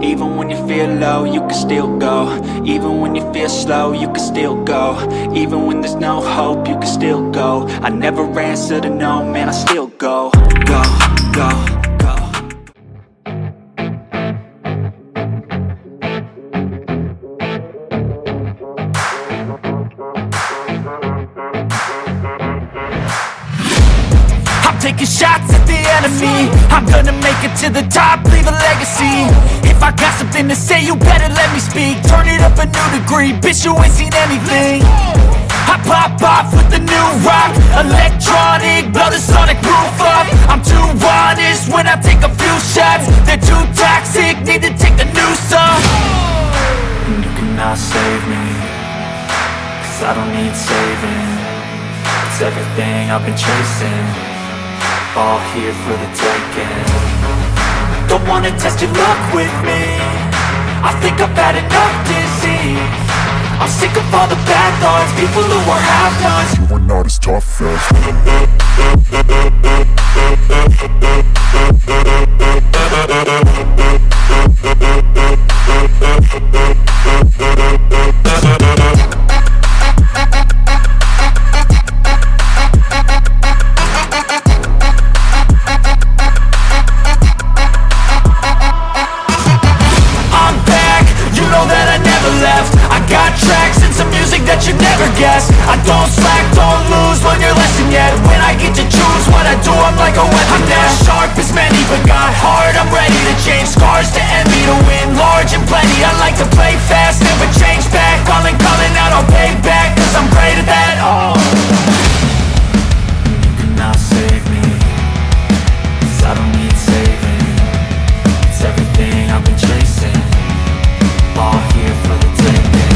Even when you feel low, you can still go. Even when you feel slow, you can still go. Even when there's no hope, you can still go. I never answer to no, man, I still go. Go, go, go. Taking shots at the enemy. I'm gonna make it to the top, leave a legacy. If I got something to say, you better let me speak. Turn it up a new degree, bitch, you ain't seen anything. I pop off with the new rock, electronic, blow the sonic roof up. I'm too honest when I take a few shots. They're too toxic, need to take the noose off. And you cannot save me, 'cause I don't need saving. It's everything I've been chasing, all here for the taking. Don't wanna test your luck with me, I think I've had enough disease. I'm sick of all the bad thoughts, people who are half-nots. You are not as tough as I don't slack, don't lose, learn your lesson yet. When I get to choose what I do, I'm like a weapon. I'm not sharp as many, but got hard, I'm ready to change. Scars to envy, to win large and plenty. I like to play fast, never change back. Calling out, I'll pay back, 'cause I'm great at that. Oh, you cannot save me, 'cause I don't need saving. It's everything I've been chasing, all here for the taking.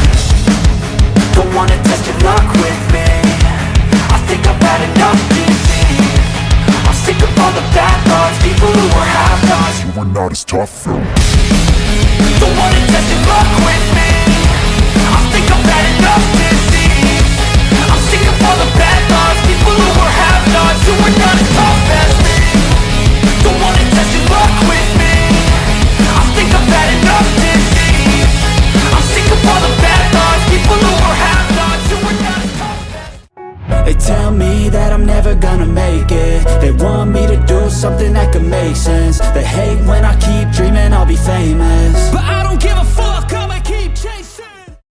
Don't wanna test your luck with me, I think I've had enough disease. I'm sick of all the bad thoughts, people who are half-nots. you are not as tough as. Don't wanna test your luck with me, I think I've had enough disease. I'm sick of all the bad thoughts, people who are half-nots, who are not as tough as me. Don't wanna test your luck with me, I think I've had enough disease. I'm sick of all the bad thoughts, people who are half-nots, who are not as tough as. They tell me that I'm never gonna make it. They want me to do something that could make sense. They hate when I keep dreaming I'll be famous, but I don't